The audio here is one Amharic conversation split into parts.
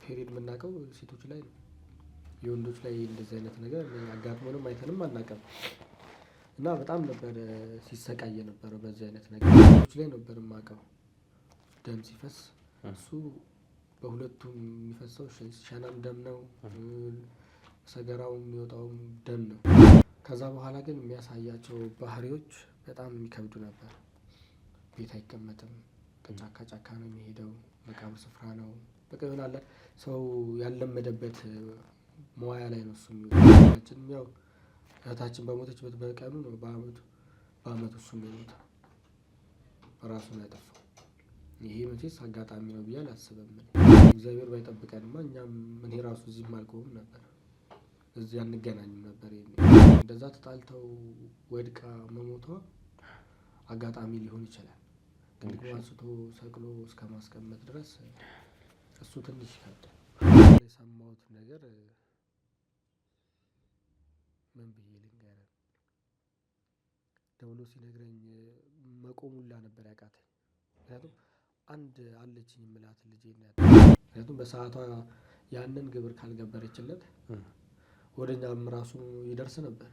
ፔሪድ የምናውቀው ሴቶች ላይ ነው። የወንዶች ላይ እንደዚህ አይነት ነገር አጋጥሞንም አይተንም አናውቅም። እና በጣም ነበር ሲሰቃይ የነበረው በዚህ አይነት ነገር። ሴቶች ላይ ነበር የማውቀው ደም ሲፈስ እሱ በሁለቱም የሚፈሰው ሸናም ደም ነው፣ ሰገራው የሚወጣውም ደም ነው። ከዛ በኋላ ግን የሚያሳያቸው ባህሪዎች በጣም የሚከብዱ ነበር። ቤት አይቀመጥም፣ ጫካ ጫካ ነው የሚሄደው፣ መቃብር ስፍራ ነው። በቃ ይሆናል ሰው ያለመደበት መዋያ ላይ ነው እሱ የሚወጣው። ያው እህታችን በሞተችበት በቀኑ ነው በአመቱ እሱ የሚሞተው ራሱን ያጠፋው። ይሄ መቼስ አጋጣሚ ነው ብዬ አላስብም። እግዚአብሔር ባይጠብቀንማ እኛም እኔ ራሱ እዚህም አልቆምም ነበር፣ እዚህ አንገናኝም ነበር። እንደዛ ተጣልተው ወድቃ መሞቷ አጋጣሚ ሊሆን ይችላል። ግን አንስቶ ሰቅሎ እስከ ማስቀመጥ ድረስ እሱ ትንሽ ይከብዳል። የሰማሁት ነገር ምን ብዬ ልንገርህ፣ ደውሎ ሲነግረኝ መቆሙላ ነበር ያቃተኝ። ምክንያቱም አንድ አለችኝ የምላት ልጄ ናት። ምክንያቱም በሰዓቷ ያንን ግብር ካልገበረችለት ወደኛም ራሱ ይደርስ ነበር።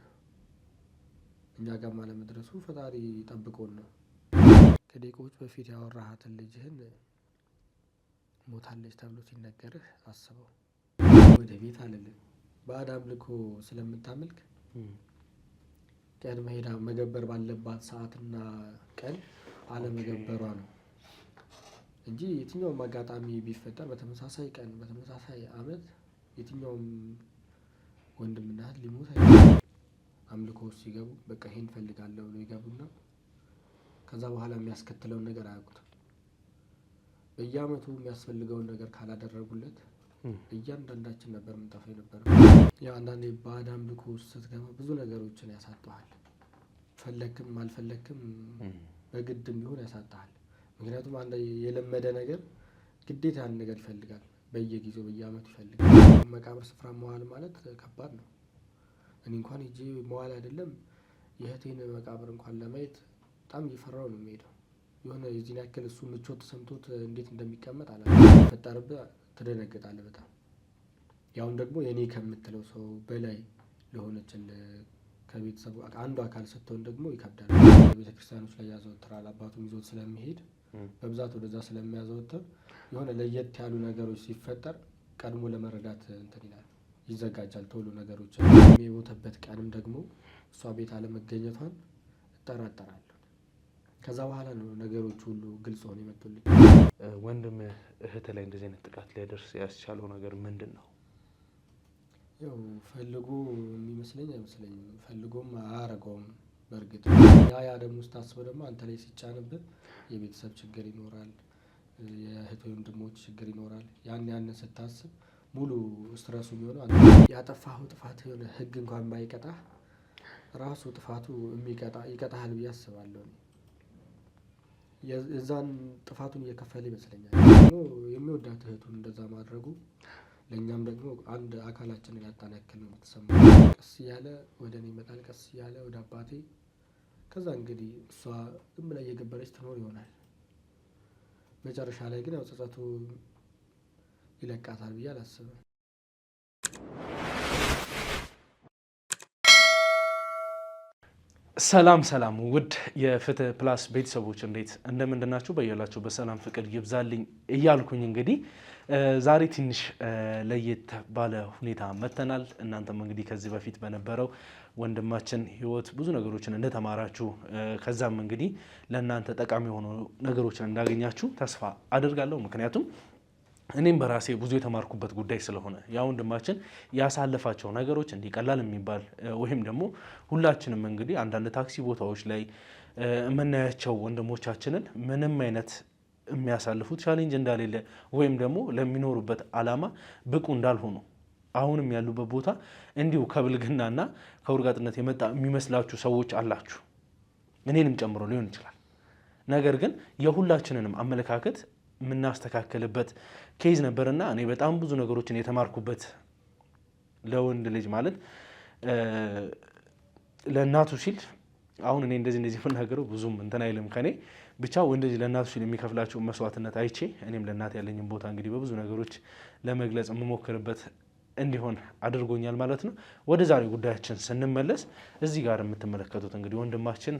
እኛ ጋርም አለመድረሱ ፈጣሪ ጠብቆን ነው። ከደቂቃዎች በፊት ያወራሃትን ልጅህን ሞታለች ተብሎ ሲነገርህ አስበው። ወደ ቤት አልልም ባዕድ አምልኮ ስለምታመልክ ቀድመህ ሄዳ መገበር ባለባት ሰዓትና ቀን አለመገበሯ ነው እንጂ የትኛውም አጋጣሚ ቢፈጠር በተመሳሳይ ቀን በተመሳሳይ አመት የትኛውም ወንድምና እህት ሊሞት አይችልም። አምልኮ ሲገቡ በቃ ይሄን ፈልጋለሁ ብለው ይገቡና ከዛ በኋላ የሚያስከትለውን ነገር አያውቁትም። በየአመቱ የሚያስፈልገውን ነገር ካላደረጉለት እያንዳንዳችን ነበር የምንጠፋው የነበረው። ያው አንዳንዴ ባዕድ አምልኮ ውስጥ ስትገባ ብዙ ነገሮችን ያሳጣሃል። ፈለክም አልፈለክም በግድም ቢሆን ያሳጣሃል። ምክንያቱም አንድ የለመደ ነገር ግዴታ ያን ነገር ይፈልጋል። በየጊዜው በየአመቱ ይፈልጋል። መቃብር ስፍራ መዋል ማለት ከባድ ነው። እኔ እንኳን ሄጄ መዋል አይደለም የእህቴን መቃብር እንኳን ለማየት በጣም እየፈራሁ ነው የምሄደው። የሆነ የዚህን ያክል እሱ ምቾት ተሰምቶት እንዴት እንደሚቀመጥ አላውቅም። ፈጠርብህ ትደነግጣለህ በጣም። ያውን ደግሞ የኔ ከምትለው ሰው በላይ ለሆነችን ከቤተሰቡ አንዱ አካል ስትሆን ደግሞ ይከብዳል። ቤተክርስቲያኖች ላይ ያዘወትራል። አባቱም ይዞት ስለሚሄድ በብዛት ወደዛ ስለሚያዘወትር የሆነ ለየት ያሉ ነገሮች ሲፈጠር ቀድሞ ለመረዳት እንትን ይላል፣ ይዘጋጃል ቶሎ ነገሮች። የሞተበት ቀንም ደግሞ እሷ ቤት አለመገኘቷን እጠራጠራለሁ። ከዛ በኋላ ነው ነገሮች ሁሉ ግልጽ ሆነው የመጡልኝ። ወንድም እህት ላይ እንደዚህ አይነት ጥቃት ሊያደርስ ያስቻለው ነገር ምንድን ነው? ያው ፈልጎ የሚመስለኝ አይመስለኝም። ፈልጎም አያረገውም። በእርግጥ ያ ደግሞ ስታስበው ደግሞ አንተ ላይ ሲጫንብህ የቤተሰብ ችግር ይኖራል፣ የእህት ወንድሞች ችግር ይኖራል። ያን ስታስብ ሙሉ ስትረሱ የሚሆነው ያጠፋኸው ጥፋት የሆነ ህግ እንኳን ባይቀጣህ ራሱ ጥፋቱ ይቀጣሃል ብዬ አስባለሁ። የዛን ጥፋቱን እየከፈለ ይመስለኛል። የሚወዳት እህቱን እንደዛ ማድረጉ ለእኛም ደግሞ አንድ አካላችንን ያጣን ያክል ነው የምትሰማው። ቀስ እያለ ወደ እኔ ይመጣል፣ ቀስ እያለ ወደ አባቴ። ከዛ እንግዲህ እሷ ዝም ብላ እየገበረች ትኖር ይሆናል። መጨረሻ ላይ ግን ያው ጸጸቱ ይለቃታል ብዬ አላስብም። ሰላም ሰላም ውድ የፍትህ ፕላስ ቤተሰቦች እንዴት እንደምንድናችሁ? በያላችሁ በሰላም ፍቅር ይብዛልኝ እያልኩኝ እንግዲህ ዛሬ ትንሽ ለየት ባለ ሁኔታ መተናል። እናንተም እንግዲህ ከዚህ በፊት በነበረው ወንድማችን ህይወት ብዙ ነገሮችን እንደተማራችሁ ከዛም እንግዲህ ለእናንተ ጠቃሚ የሆኑ ነገሮችን እንዳገኛችሁ ተስፋ አድርጋለሁ። ምክንያቱም እኔም በራሴ ብዙ የተማርኩበት ጉዳይ ስለሆነ ያ ወንድማችን ያሳለፋቸው ነገሮች እንዲህ ቀላል የሚባል ወይም ደግሞ ሁላችንም እንግዲህ አንዳንድ ታክሲ ቦታዎች ላይ የምናያቸው ወንድሞቻችንን ምንም አይነት የሚያሳልፉት ቻሌንጅ እንዳሌለ ወይም ደግሞ ለሚኖሩበት ዓላማ ብቁ እንዳልሆኑ አሁንም ያሉበት ቦታ እንዲሁ ከብልግናና ከውርጋጥነት የመጣ የሚመስላችሁ ሰዎች አላችሁ፣ እኔንም ጨምሮ ሊሆን ይችላል። ነገር ግን የሁላችንንም አመለካከት የምናስተካከልበት ኬዝ ነበርና እኔ በጣም ብዙ ነገሮችን የተማርኩበት ለወንድ ልጅ ማለት ለእናቱ ሲል አሁን እኔ እንደዚህ የምናገረው ብዙም እንትን አይልም ከኔ ብቻ እንደዚህ ለእናቱ ሲል የሚከፍላቸው መስዋዕትነት አይቼ እኔም ለእናት ያለኝን ቦታ እንግዲህ በብዙ ነገሮች ለመግለጽ የምሞክርበት እንዲሆን አድርጎኛል ማለት ነው። ወደ ዛሬው ጉዳያችን ስንመለስ እዚህ ጋር የምትመለከቱት እንግዲህ ወንድማችን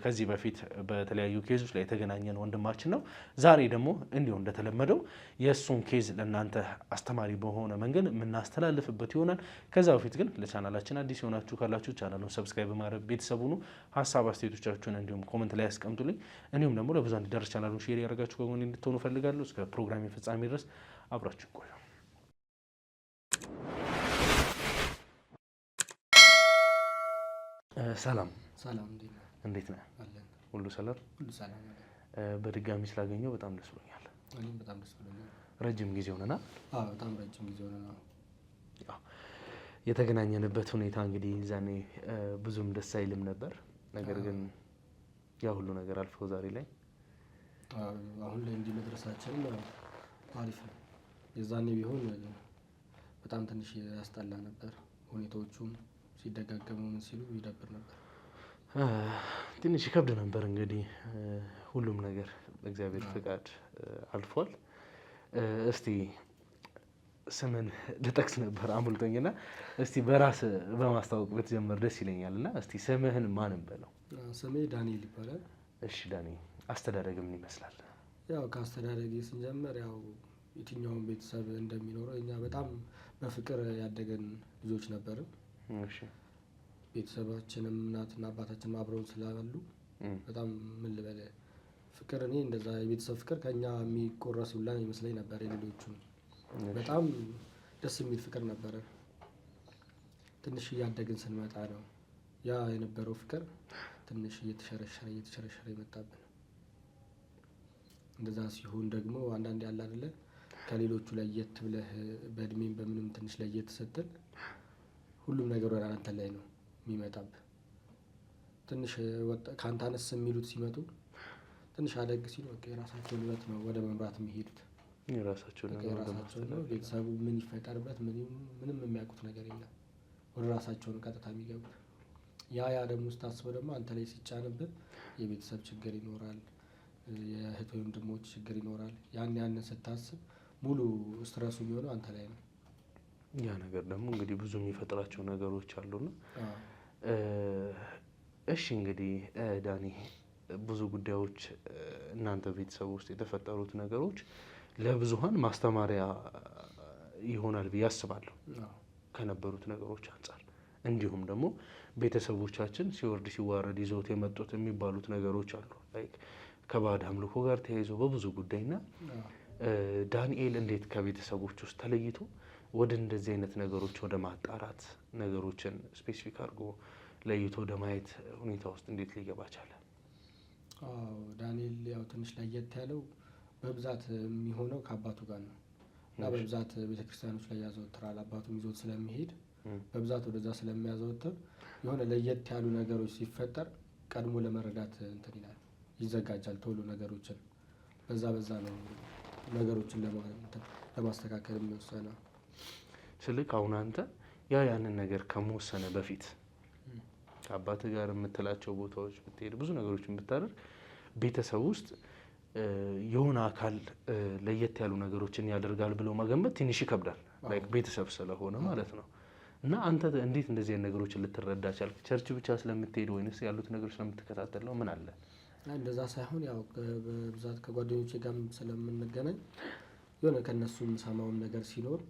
ከዚህ በፊት በተለያዩ ኬዞች ላይ የተገናኘን ወንድማችን ነው። ዛሬ ደግሞ እንዲሁ እንደተለመደው የእሱን ኬዝ ለእናንተ አስተማሪ በሆነ መንገድ የምናስተላልፍበት ይሆናል። ከዛ በፊት ግን ለቻናላችን አዲስ የሆናችሁ ካላችሁ ቻናሉን ሰብስክራይብ በማድረግ ቤተሰቡ ነው። ሀሳብ አስተያየቶቻችሁን እንዲሁም ኮመንት ላይ ያስቀምጡልኝ። እንዲሁም ደግሞ ለብዙ እንዲደርስ ቻናሉን ሼር ያደርጋችሁ ከጎን እንድትሆኑ እፈልጋለሁ። እስከ ፕሮግራም ፍጻሜ ድረስ አብራችሁ ቆዩ። ሰላም እንዴት ነህ? ሁሉ ሰላም? በድጋሚ ስላገኘው በጣም ደስ ብሎኛል። እኔም በጣም ደስ ብሎኛል። ረጅም ጊዜ ሆነና? አዎ በጣም ረጅም ጊዜ ሆነና የተገናኘንበት ሁኔታ እንግዲህ ዛኔ ብዙም ደስ አይልም ነበር። ነገር ግን ያ ሁሉ ነገር አልፎ ዛሬ ላይ አሁን ላይ እንዲህ መድረሳችን አሪፍ ነው። የዛኔ ቢሆን በጣም ትንሽ ያስጠላ ነበር። ሁኔታዎቹም ሲደጋገሙ ምን ሲሉ ይደብር ነበር። ትንሽ ይከብድ ነበር። እንግዲህ ሁሉም ነገር በእግዚአብሔር ፍቃድ አልፏል። እስቲ ስምን ልጠቅስ ነበር አምልጦኝና እስቲ በራስ በማስተዋወቅ ብትጀምር ደስ ይለኛል። እና እስቲ ስምህን ማን እንበለው? ስሜ ዳንኤል ይባላል። እሺ ዳኒ፣ አስተዳደግ ምን ይመስላል? ያው ከአስተዳደግ ስንጀምር ያው የትኛውን ቤተሰብ እንደሚኖረው እኛ በጣም በፍቅር ያደገን ልጆች ነበርን። እሺ ቤተሰባችንም እናትና አባታችንም አብረውን ስላሉ በጣም ምን ልበል ፍቅር እኔ እንደዛ የቤተሰብ ፍቅር ከኛ የሚቆረስ ሁላ ይመስለኝ ነበር። የሌሎቹ በጣም ደስ የሚል ፍቅር ነበረ። ትንሽ እያደግን ስንመጣ ነው ያ የነበረው ፍቅር ትንሽ እየተሸረሸረ ይመጣብን። እንደዛ ሲሆን ደግሞ አንዳንዴ ያለ አይደለ ከሌሎቹ ለየት ብለህ በእድሜም በምንም ትንሽ ለየት ስትል ሁሉም ነገር ወደ አንተ ላይ ነው የሚመጣብህ። ትንሽ ከአንተ አነስ የሚሉት ሲመጡ ትንሽ አደግ ሲሉ በቃ የራሳቸውን ህይወት ነው ወደ መምራት የሚሄዱት። የራሳቸውን ነው ቤተሰቡ ምን ይፈጠርበት ምንም የሚያውቁት ነገር የለም። ወደ ራሳቸውን ቀጥታ የሚገቡት ያ ደግሞ ስታስበው ደግሞ አንተ ላይ ሲጫንብህ የቤተሰብ ችግር ይኖራል፣ የእህት ወንድሞች ችግር ይኖራል። ያንን ስታስብ ሙሉ ስትረሱ የሚሆነው አንተ ላይ ነው። ያ ነገር ደግሞ እንግዲህ ብዙ የሚፈጥራቸው ነገሮች አሉና እሺ እንግዲህ ዳኒ ብዙ ጉዳዮች እናንተ ቤተሰብ ውስጥ የተፈጠሩት ነገሮች ለብዙሃን ማስተማሪያ ይሆናል ብዬ አስባለሁ ከነበሩት ነገሮች አንጻር። እንዲሁም ደግሞ ቤተሰቦቻችን ሲወርድ ሲዋረድ ይዘውት የመጡት የሚባሉት ነገሮች አሉ ላይክ ከባዕድ አምልኮ ጋር ተያይዞ በብዙ ጉዳይና ዳንኤል እንዴት ከቤተሰቦች ውስጥ ተለይቶ ወደ እንደዚህ አይነት ነገሮች ወደ ማጣራት ነገሮችን ስፔሲፊክ አድርጎ ለይቶ ወደ ማየት ሁኔታ ውስጥ እንዴት ሊገባ ቻለ? ዳንኤል ያው ትንሽ ለየት ያለው በብዛት የሚሆነው ከአባቱ ጋር ነው እና በብዛት ቤተክርስቲያኖች ላይ ያዘወትራል። አባቱም ይዞት ስለሚሄድ በብዛት ወደዛ ስለሚያዘወትር የሆነ ለየት ያሉ ነገሮች ሲፈጠር ቀድሞ ለመረዳት እንትን ይላል፣ ይዘጋጃል ቶሎ ነገሮችን በዛ ነው ነገሮችን ለማስተካከል የሚወሰነው። ስልክ አሁን አንተ ያንን ነገር ከመወሰነ በፊት ከአባት ጋር የምትላቸው ቦታዎች ብትሄድ ብዙ ነገሮችን ብታደርግ ቤተሰብ ውስጥ የሆነ አካል ለየት ያሉ ነገሮችን ያደርጋል ብሎ መገመት ትንሽ ይከብዳል፣ ላይክ ቤተሰብ ስለሆነ ማለት ነው። እና አንተ እንዴት እንደዚህ አይነት ነገሮችን ልትረዳ ቻልክ? ቸርች ብቻ ስለምትሄድ ወይንስ ያሉት ነገሮች ስለምትከታተል ነው? ምን አለ? እንደዛ ሳይሆን ያው በብዛት ከጓደኞቼ ጋር ስለምንገናኝ የሆነ ከነሱ የምሰማውም ነገር ሲኖር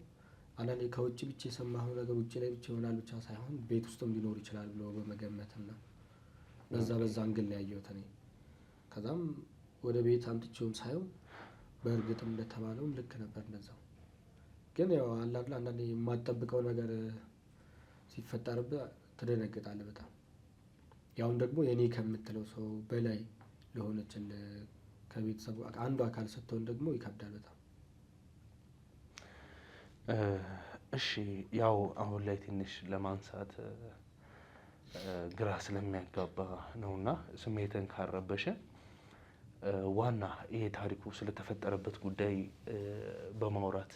አንዳንዴ ከውጭ ብቻ የሰማኸው ነገር ውጭ ላይ ብቻ ይሆናል ብቻ ሳይሆን ቤት ውስጥም ሊኖር ይችላል ብሎ በመገመትና በዛ እንግል ላይ ያየሁት እኔ። ከዛም ወደ ቤት አምጥቼውም ሳይሆን በእርግጥም እንደተባለውም ልክ ነበር እንደዛው። ግን ያው አንዳንዴ የማትጠብቀው ነገር ሲፈጠርብህ ትደነግጣለህ በጣም። ያውን ደግሞ የኔ ከምትለው ሰው በላይ ለሆነችን ከቤተሰቡ አንዱ አካል ስትሆን ደግሞ ይከብዳል በጣም። እሺ ያው አሁን ላይ ትንሽ ለማንሳት ግራ ስለሚያጋባ ነውና ስሜትን ካረበሸ ዋና ይሄ ታሪኩ ስለተፈጠረበት ጉዳይ በማውራት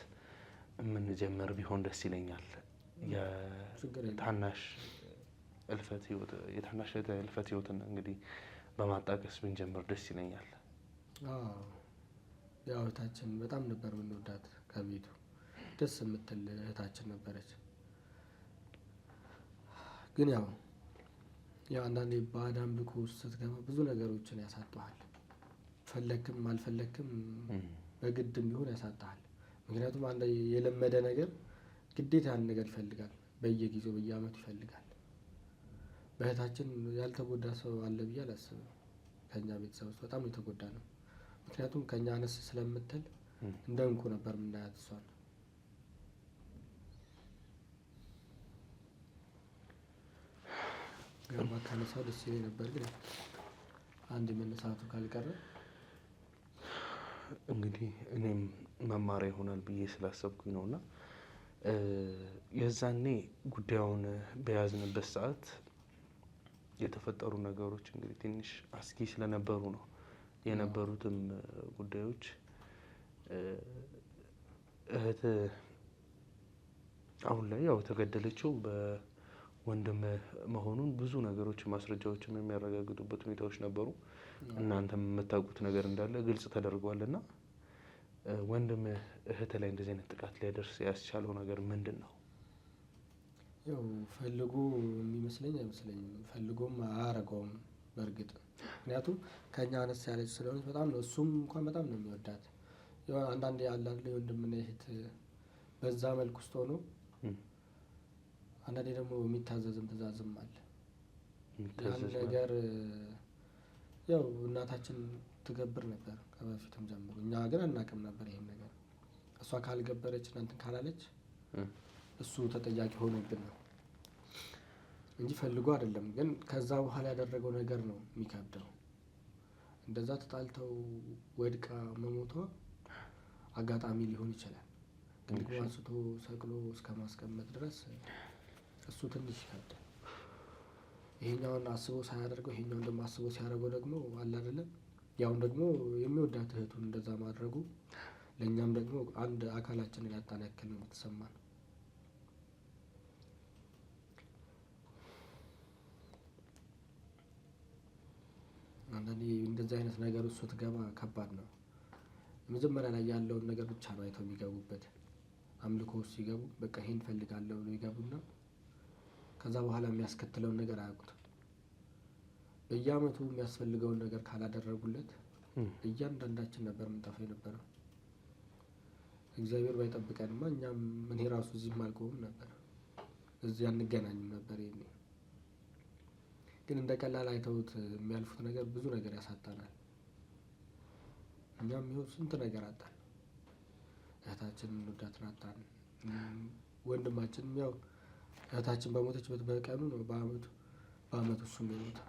የምንጀምር ቢሆን ደስ ይለኛል። የታናሽ እልፈት ህይወት የታናሽ እልፈት ህይወትን እንግዲህ በማጣቀስ ብንጀምር ደስ ይለኛል። ያው እህታችን በጣም ነበር የምንወዳት። ከቤቱ ደስ የምትል እህታችን ነበረች። ግን ያው አንዳንዴ ባዕድ አምልኮ ውስጥ ስትገባ ብዙ ነገሮችን ያሳጡሃል። ፈለክም አልፈለክም በግድም ቢሆን ያሳጣሃል። ምክንያቱም አንድ የለመደ ነገር ግዴታ ያን ነገር ይፈልጋል፣ በየጊዜው በየአመቱ ይፈልጋል። በእህታችን ያልተጎዳ ሰው አለ ብዬ አላስብም። ከኛ ቤተሰብ ውስጥ በጣም የተጎዳ ነው። ምክንያቱም ከኛ አነስ ስለምትል እንደ እንቁ ነበር የምናያት እሷን። ገባ ካነሳው ደስ ይለኝ ነበር፣ ግን አንድ መነሳቱ ካልቀረ እንግዲህ እኔም መማሪያ ይሆናል ብዬ ስላሰብኩኝ ነውና የዛኔ ጉዳዩን በያዝንበት ሰዓት የተፈጠሩ ነገሮች እንግዲህ ትንሽ አስጊ ስለነበሩ ነው። የነበሩትም ጉዳዮች እህት አሁን ላይ ያው ተገደለችው በወንድም መሆኑን ብዙ ነገሮች ማስረጃዎችም የሚያረጋግጡበት ሁኔታዎች ነበሩ። እናንተም የምታውቁት ነገር እንዳለ ግልጽ ተደርጓልና ወንድም እህት ላይ እንደዚህ አይነት ጥቃት ሊያደርስ ያስቻለው ነገር ምንድን ነው? ያው ፈልጎ የሚመስለኝ አይመስለኝም። ፈልጎም አያረገውም በእርግጥ። ምክንያቱም ከኛ አነስ ያለች ስለሆነች በጣም ነው፣ እሱም እንኳን በጣም ነው የሚወዳት። ያው አንዳንዴ ያለ አይደል የወንድምና እህት በዛ መልክ ውስጥ ሆኖ አንዳንዴ ደግሞ የሚታዘዝም ትእዛዝም አለ። ያን ነገር ያው እናታችን ትገብር ነበር ከበፊትም ጀምሮ። እኛ ግን አናውቅም ነበር ይሄን ነገር። እሷ ካልገበረች እናንተን ካላለች እሱ ተጠያቂ ሆኖብን ነው እንጂ ፈልጎ አይደለም። ግን ከዛ በኋላ ያደረገው ነገር ነው የሚከብደው። እንደዛ ተጣልተው ወድቃ መሞቷ አጋጣሚ ሊሆን ይችላል። ግን አንስቶ ሰቅሎ እስከ ማስቀመጥ ድረስ እሱ ትንሽ ይከብዳል። ይሄኛውን አስቦ ሳያደርገው ይሄኛውን ደግሞ አስቦ ሲያደርገው ደግሞ አለ አይደለም። ያውን ደግሞ የሚወዳት እህቱን እንደዛ ማድረጉ ለእኛም ደግሞ አንድ አካላችንን ያጣን ያክል ነው የተሰማን። አንዳንዴ እንደዚህ አይነት ነገር ውስጥ ስትገባ ከባድ ነው። መጀመሪያ ላይ ያለውን ነገር ብቻ ነው አይተው የሚገቡበት። አምልኮ ውስጥ ሲገቡ በቃ ይሄን እፈልጋለሁ ብለው ይገቡና ከዛ በኋላ የሚያስከትለውን ነገር አያውቁትም። በየአመቱ የሚያስፈልገውን ነገር ካላደረጉለት እያንዳንዳችን ነበር የምንጠፋው የነበረው። እግዚአብሔር ባይጠብቀንማ እኛም እኔ ራሱ እዚህም አልቆምም ነበር፣ እዚህ አንገናኝም ነበር። ይሄኔ ግን እንደ ቀላል አይተውት የሚያልፉት ነገር ብዙ ነገር ያሳጣናል። እኛም ይኸው ስንት ነገር አጣን። እህታችንን እንወዳትን አጣን። ወንድማችንም ያው እህታችን በሞተችበት በቀኑ ነው በአመቱ እሱም የሞተው፣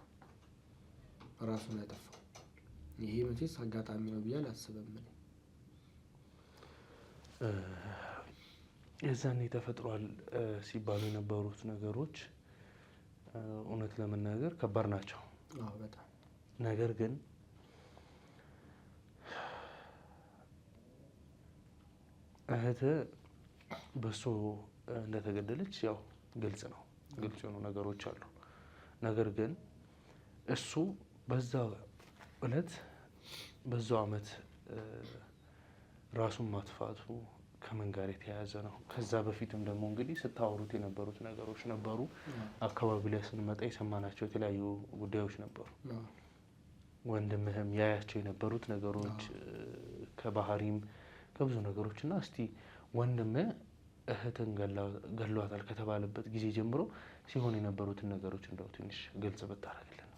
ራሱን ያጠፋው። ይሄ መቼስ አጋጣሚ ነው ብዬ አላስብም። የዛኔ ተፈጥሯል ሲባሉ የነበሩት ነገሮች እውነት ለመናገር ከባድ ናቸው። በጣም ነገር ግን እህት በሱ እንደተገደለች ያው ግልጽ ነው፣ ግልጽ የሆኑ ነገሮች አሉ። ነገር ግን እሱ በዛ እለት በዛው አመት ራሱን ማጥፋቱ ከምን ጋር የተያያዘ ነው? ከዛ በፊትም ደግሞ እንግዲህ ስታወሩት የነበሩት ነገሮች ነበሩ። አካባቢ ላይ ስንመጣ የሰማናቸው የተለያዩ ጉዳዮች ነበሩ። ወንድምህም ያያቸው የነበሩት ነገሮች ከባህሪም ከብዙ ነገሮች እና እስቲ ወንድምህ እህትን ገሏታል ከተባለበት ጊዜ ጀምሮ ሲሆን የነበሩትን ነገሮች እንደው ትንሽ ግልጽ ብታደርግልን።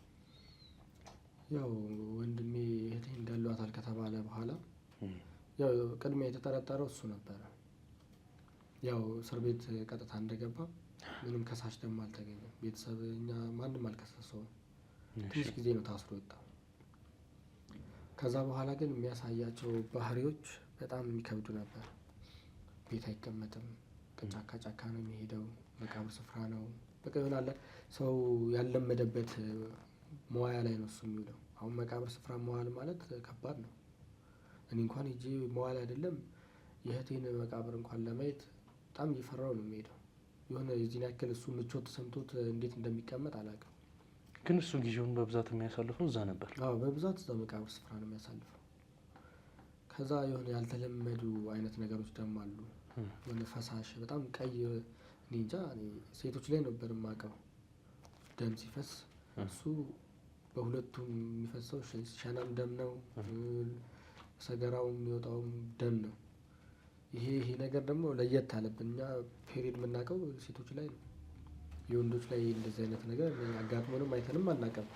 ያው ወንድሜ እህቴን ገሏታል ከተባለ በኋላ ያው ቅድሚያ የተጠረጠረው እሱ ነበረ። ያው እስር ቤት ቀጥታ እንደገባ ምንም ከሳሽ ደግሞ አልተገኘም። ቤተሰብ እኛ ማንም አልከሰሰውም። ትንሽ ጊዜ ነው ታስሮ የወጣው። ከዛ በኋላ ግን የሚያሳያቸው ባህሪዎች በጣም የሚከብዱ ነበር። ቤት አይቀመጥም፣ ከጫካ ጫካ ነው የሚሄደው፣ መቃብር ስፍራ ነው በቃ ይሆናል። ሰው ያለመደበት መዋያ ላይ ነው እሱ የሚውለው። አሁን መቃብር ስፍራ መዋል ማለት ከባድ ነው። እኔ እንኳን ሄጄ መዋል አይደለም የእህቴን መቃብር እንኳን ለማየት በጣም እየፈራሁ ነው የሚሄደው። የሆነ የዚህን ያክል እሱ ምቾት ተሰምቶት እንዴት እንደሚቀመጥ አላውቅም። ግን እሱ ጊዜውን በብዛት የሚያሳልፈው እዛ ነበር። አዎ በብዛት እዛ መቃብር ስፍራ ነው የሚያሳልፈው። ከዛ የሆነ ያልተለመዱ አይነት ነገሮች ደግሞ አሉ። የሆነ ፈሳሽ በጣም ቀይ እኔ እንጃ ሴቶች ላይ ነበር የማውቀው ደም ሲፈስ እሱ በሁለቱም የሚፈሰው ሸናም ደም ነው፣ ሰገራው የሚወጣውም ደም ነው። ይሄ ነገር ደግሞ ለየት አለብን። እኛ ፔሪድ የምናውቀው ሴቶች ላይ ነው። የወንዶች ላይ እንደዚህ አይነት ነገር አጋጥሞንም አይተንም አናውቅም።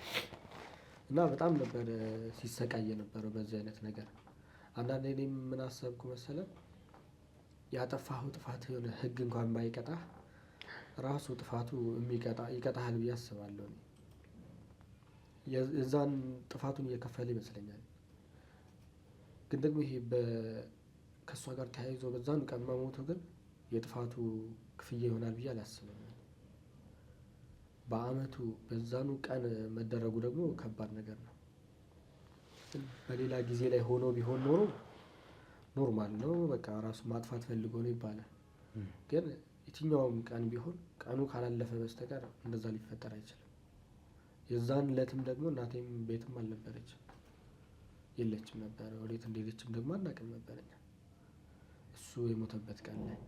እና በጣም ነበር ሲሰቃይ የነበረው በዚህ አይነት ነገር። አንዳንዴ እኔም ምን አሰብኩ መሰለህ፣ ያጠፋኸው ጥፋት የሆነ ህግ እንኳን ባይቀጣህ ራሱ ጥፋቱ ይቀጣሃል ብዬ አስባለሁ። የዛን ጥፋቱን እየከፈለ ይመስለኛል። ግን ደግሞ ይሄ ከእሷ ጋር ተያይዞ በዛኑ ቀን መሞቱ ግን የጥፋቱ ክፍያ ይሆናል ብዬ አላስብም። በአመቱ በዛኑ ቀን መደረጉ ደግሞ ከባድ ነገር ነው። በሌላ ጊዜ ላይ ሆኖ ቢሆን ኖሮ ኖርማል ነው፣ በቃ ራሱ ማጥፋት ፈልጎ ነው ይባላል። ግን የትኛውም ቀን ቢሆን ቀኑ ካላለፈ በስተቀር እንደዛ ሊፈጠር አይችልም። የዛን እለትም ደግሞ እናቴም ቤትም አልነበረችም፣ የለችም ነበር። ወዴት እንደሄደችም ደግሞ አናውቅም ነበር እኛ እሱ የሞተበት ቀን ላይ።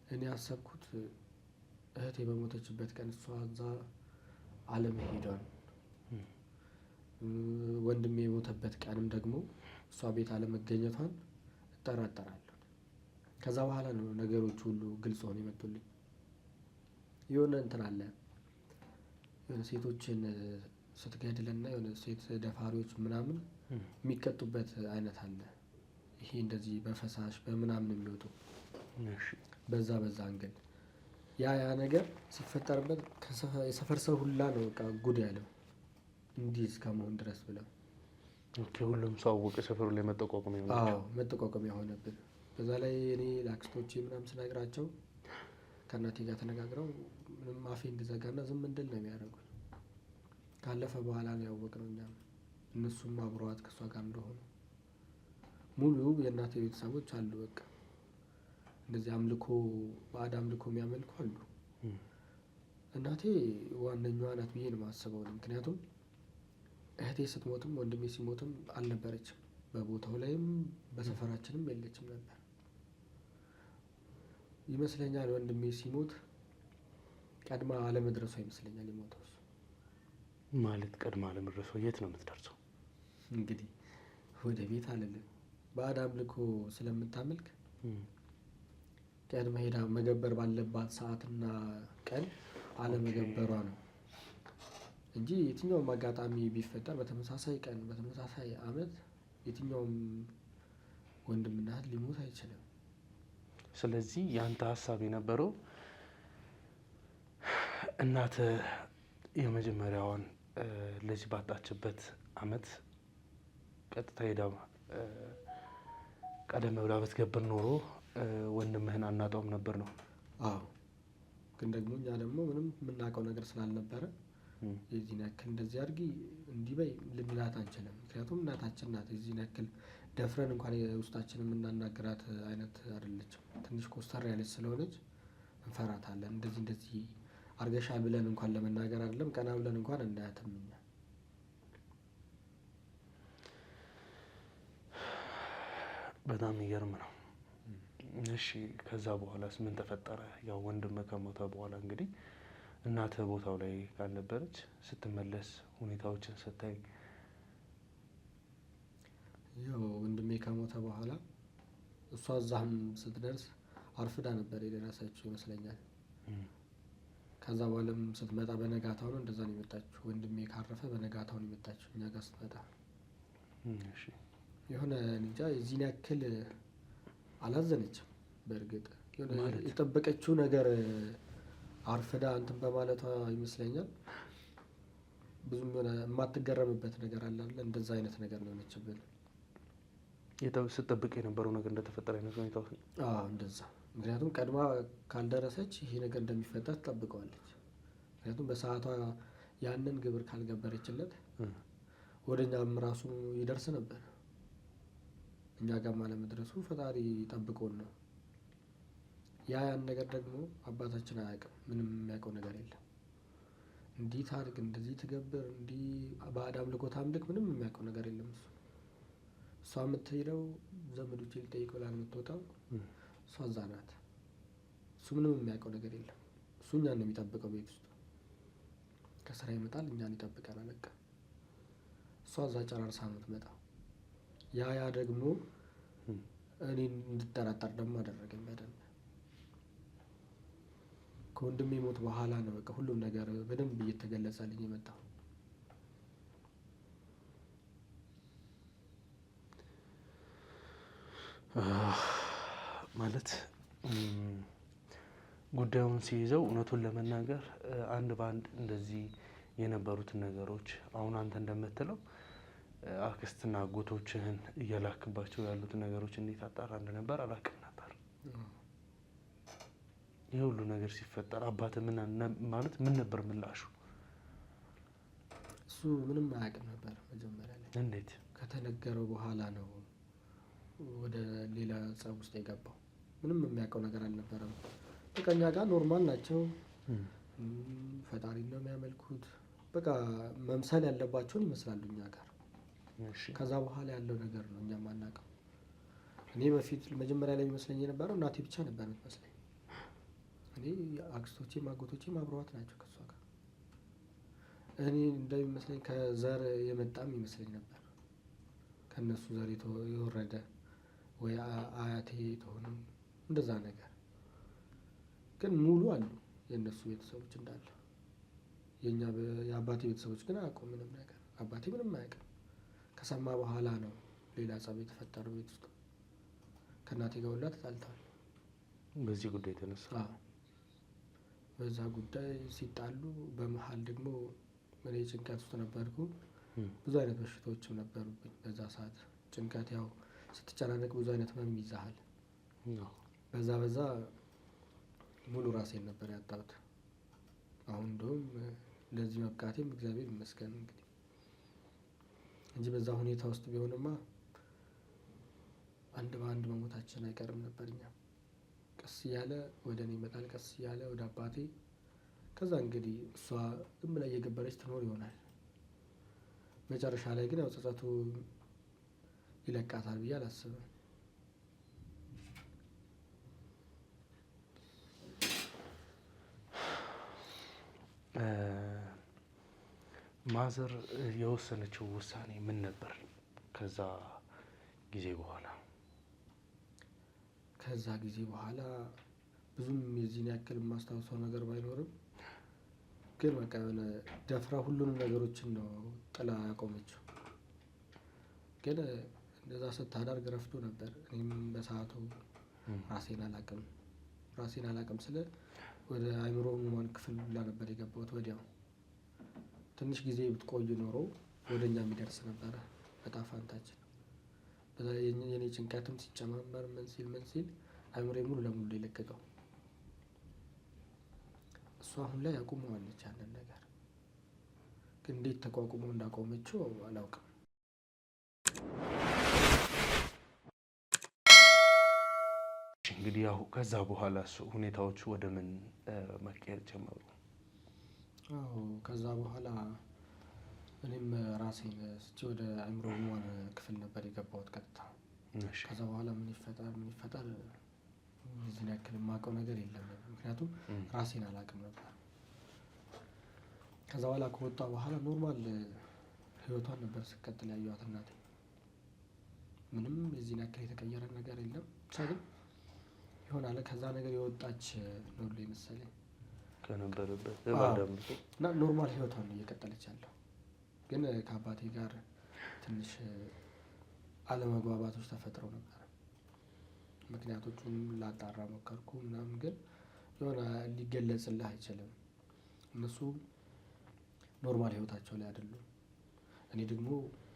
እኔ ያሰብኩት እህቴ በሞተችበት ቀን እሷ እዛ አለመሄዷን፣ ወንድሜ የሞተበት ቀንም ደግሞ እሷ ቤት አለመገኘቷን እጠራጠራለሁ። ከዛ በኋላ ነው ነገሮች ሁሉ ግልጽ ሆነው የመጡልኝ። የሆነ እንትን አለ፣ የሆነ ሴቶችን ስትገድልና የሆነ ሴት ደፋሪዎች ምናምን የሚቀጡበት አይነት አለ። ይሄ እንደዚህ በፈሳሽ በምናምን የሚወጡ በዛ አንግል ያ ነገር ሲፈጠርበት የሰፈር ሰው ሁላ ነው በቃ ጉድ ያለው እንዲህ እስከመሆን ድረስ ብለው። ሁሉም ሰው አወቀ፣ ሰፈሩ ላይ መጠቋቋሚያ ሆነ። አዎ መጠቋቋሚያ ሆነብን። በዛ ላይ እኔ ለአክስቶቼ ምናምን ስነግራቸው ከእናቴ ጋር ተነጋግረው ምንም አፌ እንድዘጋና ዝም እንድል ነው የሚያደርጉኝ። ካለፈ በኋላ ነው ያወቅነው እኛም እነሱም አብረዋት ከእሷ ጋር እንደሆኑ። ሙሉ የእናቴ ቤተሰቦች አሉ በቃ እንደዚህ ባዕድ አምልኮ የሚያመልኩ አሉ። እናቴ ዋነኛዋ ናት ብዬ ነው የማስበው። ምክንያቱም እህቴ ስትሞትም ወንድሜ ሲሞትም አልነበረችም፣ በቦታው ላይም በሰፈራችንም የለችም ነበር ይመስለኛል። ወንድሜ ሲሞት ቀድማ አለመድረሷ ይመስለኛል የሞተው። እሱ ማለት ቀድማ አለመድረሷ የት ነው የምትደርሰው? እንግዲህ ወደ ቤት አልልም፣ ባዕድ አምልኮ ስለምታመልክ ቀድማ ሄዳ መገበር ባለባት ሰዓትና ቀን አለመገበሯ ነው እንጂ የትኛውም አጋጣሚ ቢፈጠር በተመሳሳይ ቀን በተመሳሳይ አመት የትኛውም ወንድምና እህት ሊሞት አይችልም። ስለዚህ ያንተ ሀሳብ የነበረው እናት የመጀመሪያዋን ልጅ ባጣችበት አመት ቀጥታ ሄዳ ቀደም ብላ ብትገብር ኖሮ ወንድምህን አናጣውም ነበር ነው? አዎ። ግን ደግሞ እኛ ደግሞ ምንም የምናውቀው ነገር ስላልነበረ የዚህን ያክል እንደዚህ አድርጊ እንዲህ በይ ልንላት አንችልም። ምክንያቱም እናታችን ናት። የዚህን ያክል ደፍረን እንኳን የውስጣችን የምናናግራት አይነት አይደለችም። ትንሽ ኮስተር ያለች ስለሆነች እንፈራታለን። እንደዚህ አርገሻል ብለን እንኳን ለመናገር አይደለም ቀና ብለን እንኳን እናያትም እኛ። በጣም የሚገርም ነው። እሺ ከዛ በኋላስ ምን ተፈጠረ? ያው ወንድምህ ከሞተ በኋላ እንግዲህ እናትህ ቦታው ላይ ካልነበረች ስትመለስ ሁኔታዎችን ስታይ፣ ያው ወንድሜ ከሞተ በኋላ እሷ እዛም ስትደርስ አርፍዳ ነበር የደረሰችው ይመስለኛል። ከዛ በኋላም ስትመጣ በነጋታው ነው እንደዛ ነው የመጣችው። ወንድሜ ካረፈ በነጋታው ነው የመጣችው እኛ ጋር ስትመጣ። የሆነ እንጃ የዚህን ያክል አላዘነችም። በእርግጥ የጠበቀችው ነገር አርፍዳ እንትን በማለቷ ይመስለኛል ብዙም የሆነ የማትገረምበት ነገር አለ። እንደዛ አይነት ነገር ነው የሆነችብን። ስትጠብቅ የነበረው ነገር እንደተፈጠረ አይነት ሁኔታ። እንደዛ። ምክንያቱም ቀድማ ካልደረሰች ይሄ ነገር እንደሚፈጠር ትጠብቀዋለች። ምክንያቱም በሰዓቷ ያንን ግብር ካልገበረችለት ወደ እኛም ራሱ ይደርስ ነበር። እኛ ጋር አለመድረሱ ፈጣሪ ጠብቆን ነው። ያን ነገር ደግሞ አባታችን አያውቅም። ምንም የሚያውቀው ነገር የለም። እንዲህ ታድርግ፣ እንደዚህ ትገብር፣ እንዲህ ባዕድ አምልኮ ታምልክ፣ ምንም የሚያውቀው ነገር የለም እሱ። እሷ የምትሄደው ዘመዶቼ ልጠይቅ ብላ ነው የምትወጣው። እሷ እዛ ናት። እሱ ምንም የሚያውቀው ነገር የለም። እሱ እኛን ነው የሚጠብቀው። ቤት ውስጥ ከስራ ይመጣል፣ እኛን ይጠብቀናል። በቃ እሷ እዛ ጨራርሳ ነው የምትመጣው። ያ ደግሞ እኔን እንድጠራጠር ደግሞ አደረገኝ በደንብ። ከወንድሜ ሞት በኋላ ነው በቃ ሁሉም ነገር በደንብ እየተገለጸልኝ የመጣው። ማለት ጉዳዩን ሲይዘው እውነቱን ለመናገር አንድ በአንድ እንደዚህ የነበሩትን ነገሮች አሁን አንተ እንደምትለው አክስትና አጎቶችህን እየላክባቸው ያሉትን ነገሮች እንዴት አጣራ እንደነበር አላውቅም ነበር። ይህ ሁሉ ነገር ሲፈጠር አባትህ ምን ነበር ምላሹ? እሱ ምንም አያውቅም ነበር መጀመሪያ ላይ። እንዴት? ከተነገረው በኋላ ነው ወደ ሌላ ጸብ ውስጥ የገባው። ምንም የሚያውቀው ነገር አልነበረም። በቃ እኛ ጋር ኖርማል ናቸው፣ ፈጣሪ ነው የሚያመልኩት። በቃ መምሰል ያለባቸውን ይመስላሉ እኛ ጋር። ከዛ በኋላ ያለው ነገር ነው እኛ ማናውቀው። እኔ በፊት መጀመሪያ ላይ የሚመስለኝ የነበረው እናቴ ብቻ ነበር የምትመስለኝ። እኔ አክስቶቼም አጎቶቼም አብረዋት ናቸው ከሷ ጋር። እኔ እንደሚመስለኝ ከዘር የመጣም ይመስለኝ ነበር፣ ከነሱ ዘር የወረደ ወይ አያቴ ተሆኑ እንደዛ ነገር። ግን ሙሉ አሉ የእነሱ ቤተሰቦች እንዳለ። የአባቴ ቤተሰቦች ግን አያውቁም ምንም ነገር። አባቴ ምንም አያውቅም። ከሰማ በኋላ ነው ሌላ ጸብ የተፈጠረው ቤት ውስጥ። ከእናቴ ጋር ሁላ ተጣልተዋል በዚህ ጉዳይ የተነሳ። በዛ ጉዳይ ሲጣሉ በመሀል ደግሞ እኔ ጭንቀት ውስጥ ነበርኩ። ብዙ አይነት በሽታዎችም ነበሩብኝ በዛ ሰዓት። ጭንቀት ያው ስትጨናነቅ ብዙ አይነት ህመም ይይዛሃል። በዛ ሙሉ ራሴን ነበር ያጣሁት። አሁን እንደውም ለዚህ መብቃቴም እግዚአብሔር ይመስገን እንግዲህ እንጂ በዛ ሁኔታ ውስጥ ቢሆንማ አንድ በአንድ መሞታችን አይቀርም ነበር። እኛ ቀስ እያለ ወደ እኔ ይመጣል፣ ቀስ እያለ ወደ አባቴ። ከዛ እንግዲህ እሷ ዝም ብላ እየገበረች ትኖር ይሆናል። መጨረሻ ላይ ግን ያው ጸጸቱ ይለቃታል ብዬ አላስብም። ማዘር የወሰነችው ውሳኔ ምን ነበር? ከዛ ጊዜ በኋላ ብዙም የዚህን ያክል የማስታውሰው ነገር ባይኖርም ግን በቃ የሆነ ደፍራ ሁሉንም ነገሮችን ነው ጥላ ያቆመችው። ግን እንደዛ ስታደርግ ረፍዶ ነበር። እኔም በሰዓቱ ራሴን አላቅም ስለ ወደ አእምሮ ህሙማን ክፍል ሁላ ነበር የገባሁት ወዲያው። ትንሽ ጊዜ ብትቆይ ኖሮ ወደኛ የሚደርስ ነበረ እጣ ፈንታችን። በዛ የኔ ጭንቀትም ሲጨማመር ምን ሲል አእምሮዬ ሙሉ ለሙሉ የለቀቀው። እሷ አሁን ላይ አቁመዋለች ያንን ነገር። ግን እንዴት ተቋቁሞ እንዳቆመችው አላውቅም። እንግዲህ ያው ከዛ በኋላ ሁኔታዎቹ ወደ ምን መቀየር ጀመሩ? ከዛ በኋላ እኔም ራሴን ስቼ ወደ አእምሮ ህሙማን ክፍል ነበር የገባሁት ቀጥታ። ከዛ በኋላ ምን ይፈጠር እዚህን ያክል የማውቀው ነገር የለም። ምክንያቱም ራሴን አላውቅም ነበር። ከዛ በኋላ ከወጣ በኋላ ኖርማል ህይወቷን ነበር ስቀጥል ያየኋት እናቴ። ምንም የዚህን ያክል የተቀየረ ነገር የለም። ብቻ ግን ይሆናል ከዛ ነገር የወጣች ነው መሰለኝ ከነበረበት እና ኖርማል ህይወቷን እየቀጠለች ያለው። ግን ከአባቴ ጋር ትንሽ አለመግባባቶች ተፈጥረው ነበር። ምክንያቶቹን ላጣራ ሞከርኩ ምናምን፣ ግን የሆነ ሊገለጽልህ አይችልም። እነሱ ኖርማል ህይወታቸው ላይ አይደሉም። እኔ ደግሞ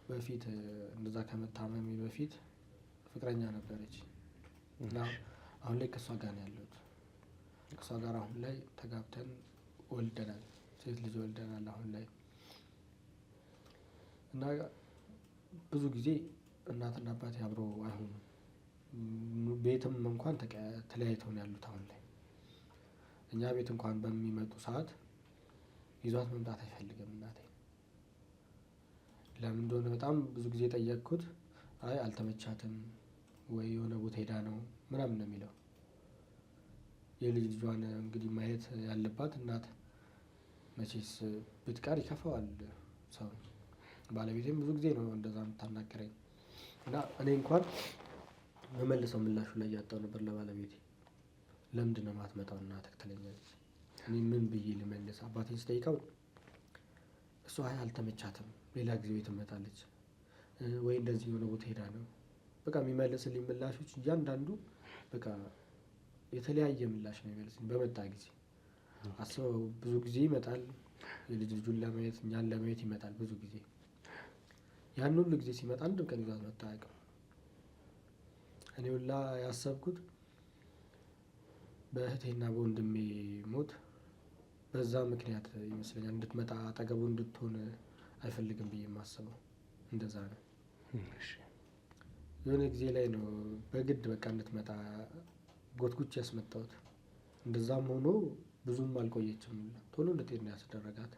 በፊት እንደዛ ከመታመሜ በፊት ፍቅረኛ ነበረች እና አሁን ላይ ከሷ ጋር ነው ያለሁት። ከሷ ጋር አሁን ላይ ተጋብተን ወልደናል፣ ሴት ልጅ ወልደናል አሁን ላይ። እና ብዙ ጊዜ እናትና አባቴ አብረው አይሆኑም። ቤትም እንኳን ተለያይተው ነው ያሉት አሁን ላይ። እኛ ቤት እንኳን በሚመጡ ሰዓት ይዟት መምጣት አይፈልግም እናቴ። ለምን እንደሆነ በጣም ብዙ ጊዜ ጠየቅኩት። አይ አልተመቻትም ወይ የሆነ ቦታ ሄዳ ነው ምናምን ነው የሚለው። የልጅ ልጇን እንግዲህ ማየት ያለባት እናት መቼስ ብትቀር ይከፋዋል ሰው። ባለቤቴም ብዙ ጊዜ ነው እንደዛ የምታናገረኝ እና እኔ እንኳን መመልሰው ምላሹ ላይ ያጣው ነበር ለባለቤቴ። ለምንድን ነው የማትመጣው እናትህ ትለኛለች። እኔ ምን ብዬ ልመልስ? አባቴን ስጠይቀው እሷ አይ አልተመቻትም ሌላ ጊዜ ትመጣለች ወይ እንደዚህ የሆነ ቦታ ሄዳ ነው። በቃ የሚመልስልኝ ምላሾች እያንዳንዱ በቃ የተለያየ ምላሽ ነው የሚመልስልኝ በመጣ ጊዜ። አስበው ብዙ ጊዜ ይመጣል የልጅ ልጁን ለማየት እኛን ለማየት ይመጣል ብዙ ጊዜ። ያን ሁሉ ጊዜ ሲመጣ አንድም ቀን ይዟት መጥቶ አያውቅም። እኔ ሁላ ያሰብኩት በእህቴና በወንድሜ ሞት በዛ ምክንያት ይመስለኛል እንድትመጣ አጠገቡ እንድትሆን አይፈልግም ብዬ የማስበው እንደዛ ነው። የሆነ ጊዜ ላይ ነው በግድ በቃ እንድትመጣ ጎትጉቼ ያስመጣሁት። እንደዛም ሆኖ ብዙም አልቆየችም ቶሎ እንድትሄድ ነው ያስደረጋት።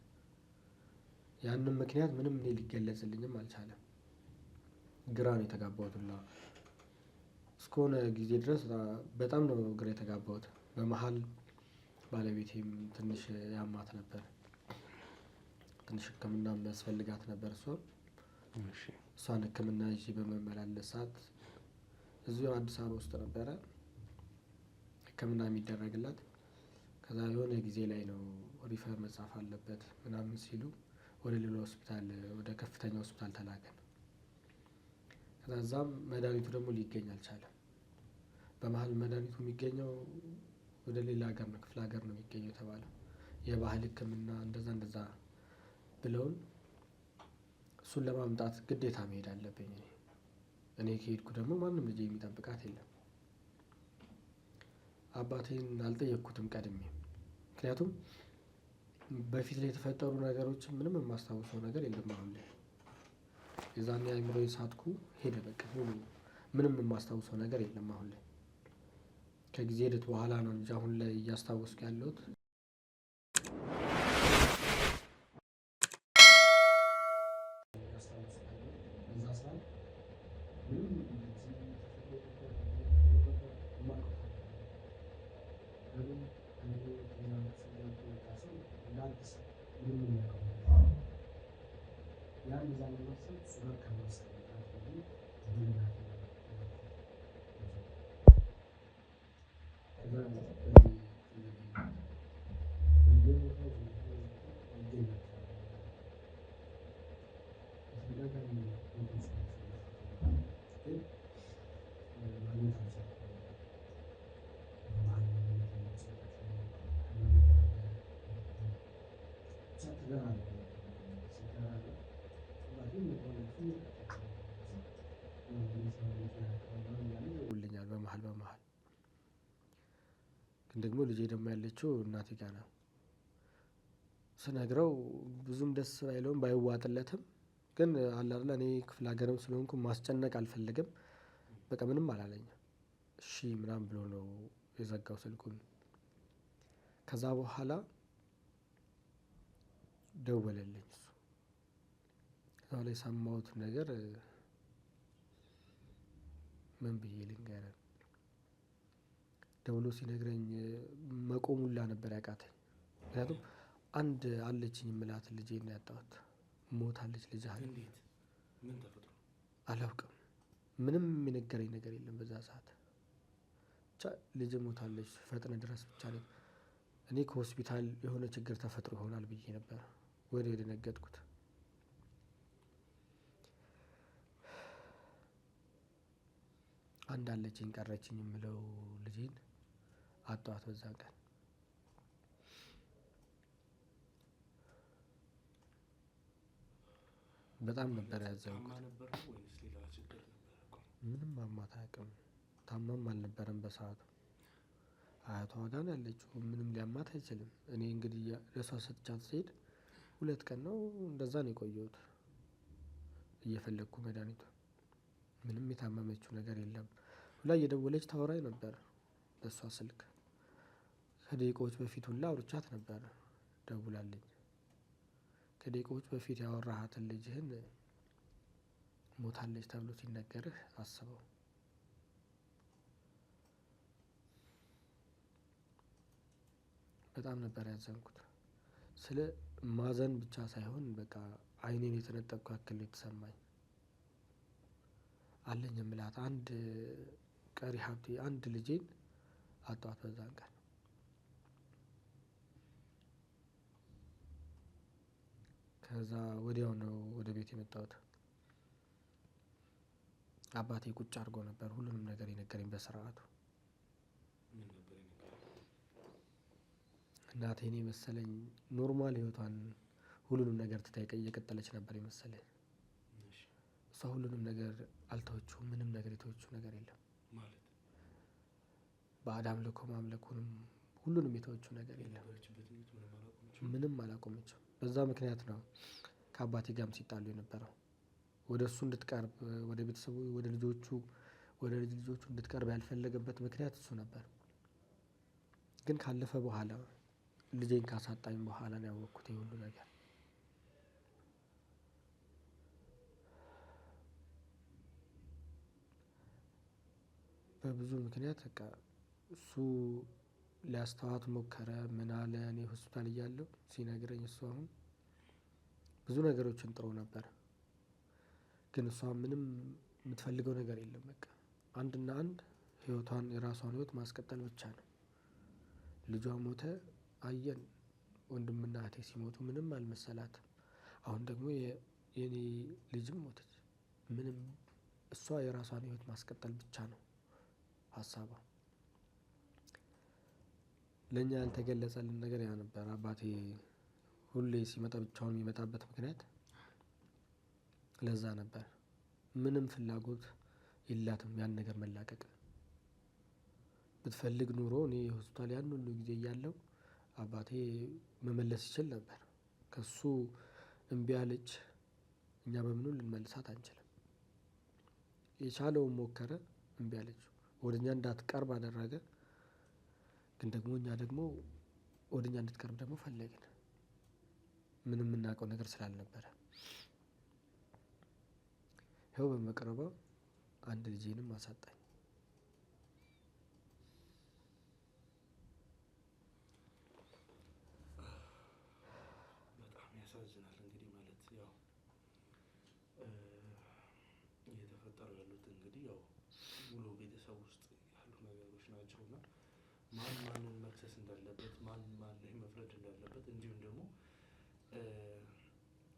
ያንን ምክንያት ምንም እኔ ሊገለጽልኝም አልቻለም። ግራ ነው የተጋባሁት ሁላ እስከሆነ ጊዜ ድረስ በጣም ነው ግራ የተጋባሁት። በመሀል ባለቤቴም ትንሽ ያማት ነበር። ትንሽ ሕክምና የሚያስፈልጋት ነበር። እሷን ሕክምና ይዤ በመመላለስ ሰዓት እዚሁ አዲስ አበባ ውስጥ ነበረ ሕክምና የሚደረግላት። ከዛ የሆነ ጊዜ ላይ ነው ሪፈር መጻፍ አለበት ምናምን ሲሉ ወደ ሌላ ሆስፒታል ወደ ከፍተኛ ሆስፒታል ተላከን። ከዛም መድኃኒቱ ደግሞ ሊገኝ አልቻለም። በመሀል መድኃኒቱ የሚገኘው ወደ ሌላ ሀገር ነው ክፍለ ሀገር ነው የሚገኘው የተባለው። የባህል ሕክምና እንደዛ ብለውን እሱን ለማምጣት ግዴታ መሄድ አለብኝ። እኔ ከሄድኩ ደግሞ ማንም ልጄ የሚጠብቃት የለም። አባቴን አልጠየቅኩትም ቀድሜ። ምክንያቱም በፊት ላይ የተፈጠሩ ነገሮችን ምንም የማስታውሰው ነገር የለም። አሁን ላይ የዛኔ አእምሮዬ ሳትኩ ሄደ በቃ ምንም የማስታውሰው ነገር የለም። አሁን ላይ ከጊዜ ሂደት በኋላ ነው እንጂ አሁን ላይ እያስታወስኩ ያለሁት ይልኛል በመሀል ግን ደግሞ ልጄ ደግሞ ያለችው እናቴ ጋር ነው። ስነግረው ብዙም ደስ ባይለውም ባይዋጥለትም ግን አለ አይደል እኔ ክፍለ ሀገርም ስለሆንኩ ማስጨነቅ አልፈልግም። በቃ ምንም አላለኝም። እሺ ምናምን ብሎ ነው የዘጋው ስልኩን። ከዛ በኋላ ደወለልኝ እሱ። ከዛ ላይ የሰማሁት ነገር ምን ብዬ ልንገርህ? ደውሎ ሲነግረኝ መቆም ሁላ ነበር ያቃተኝ። ምክንያቱም አንድ አለችኝ የምላት ልጄን ነው ያጣሁት። ሞታለች ልጅ አለ። አላውቅም ምንም የነገረኝ ነገር የለም በዛ ሰዓት። ብቻ ልጅ ሞታለች ፈጥነህ ድረስ ብቻ ነው። እኔ ከሆስፒታል የሆነ ችግር ተፈጥሮ ይሆናል ብዬ ነበር ወዲያው የደነገጥኩት። አንድ አለችኝ ቀረችኝ የምለው ልጄን አጣኋት በዛን ቀን። በጣም ነበር ያዘንኩት። ምንም አሟት አያውቅም። ታማም አልነበረም በሰዓቱ። አያቷ ጋር ነው ያለችው ምንም ሊያማት አይችልም። እኔ እንግዲህ ለሷ ሰጥቻት ስሄድ 2 ቀን ነው እንደዛ ነው የቆየሁት እየፈለግኩ መድኃኒቱን። ምንም የታመመችው ነገር የለም። ሁላ እየደወለች ታወራኝ ነበር በሷ ስልክ። ከደቂቃዎች በፊት ሁላ አውርቻት ነበረ። ደውላልኝ ከደቂቃዎች በፊት ያወራሃትን ልጅህን ሞታለች ተብሎ ሲነገርህ አስበው። በጣም ነበር ያዘንኩት። ስለ ማዘን ብቻ ሳይሆን በቃ አይኔን የተነጠቅኩ ያክል የተሰማኝ። አለኝ የምላት አንድ ቀሪ ሀብቴ አንድ ልጄን አጣኋት በዛን ቀን። ከዛ ወዲያው ነው ወደ ቤት የመጣሁት። አባቴ ቁጭ አድርጎ ነበር ሁሉንም ነገር የነገረኝ በስርዓቱ። እናቴ እኔ መሰለኝ ኖርማል ህይወቷን ሁሉንም ነገር ትታ እየቀጠለች ነበር የመሰለኝ። እሷ ሁሉንም ነገር አልተወችውም። ምንም ነገር የተወችው ነገር የለም። ባዕድ አምልኮ ማምለኩንም ሁሉንም የተወችው ነገር የለም። ምንም አላቆመችም። በዛ ምክንያት ነው ከአባቴ ጋርም ሲጣሉ የነበረው። ወደ እሱ እንድትቀርብ ወደ ቤተሰቡ ወደ ልጆቹ ወደ ልጅ ልጆቹ እንድትቀርብ ያልፈለገበት ምክንያት እሱ ነበር። ግን ካለፈ በኋላ ልጄን ካሳጣኝ በኋላ ነው ያወቅኩት ይሄ ሁሉ ነገር። በብዙ ምክንያት በቃ እሱ ሊያስተዋት ሞከረ። ምን አለ እኔ ሆስፒታል እያለሁ ሲነግረኝ እሱ አሁን ብዙ ነገሮችን ጥሮ ነበር። ግን እሷ ምንም የምትፈልገው ነገር የለም። በቃ አንድና አንድ ህይወቷን የራሷን ህይወት ማስቀጠል ብቻ ነው። ልጇ ሞተ አየን። ወንድምና እህቴ ሲሞቱ ምንም አልመሰላትም። አሁን ደግሞ የኔ ልጅም ሞተች። ምንም እሷ የራሷን ህይወት ማስቀጠል ብቻ ነው ሀሳቧ። ለእኛ ያልተገለጸልን ነገር ያ ነበር። አባቴ ሁሌ ሲመጣ ብቻውን የሚመጣበት ምክንያት ለዛ ነበር። ምንም ፍላጎት የላትም ያን ነገር መላቀቅ። ብትፈልግ ኑሮ እኔ ሆስፒታል ያን ሁሉ ጊዜ እያለሁ አባቴ መመለስ ይችል ነበር። ከሱ እምቢ አለች። እኛ በምኑ ልንመልሳት አንችልም። የቻለውን ሞከረ፣ እምቢ አለች። ወደ እኛ እንዳትቀርብ አደረገ። ግን ደግሞ እኛ ደግሞ ወደ እኛ እንድትቀርብ ደግሞ ፈለግን። ምንም የምናውቀው ነገር ስላልነበረ ይኸው በመቅረቧ አንድ ልጄንም አሳጣኝ። በጣም ያሳዝናል። እንግዲህ ማለት ያው እየተፈጠሩ ያሉት እንግዲህ ያው ሙሉ ቤተሰብ ውስጥ ያሉ ነገሮች ናቸው እና ማን ማንን መክሰስ እንዳለበት ማን ማን ላይ መፍረድ እንዳለበት እንዲሁም ደግሞ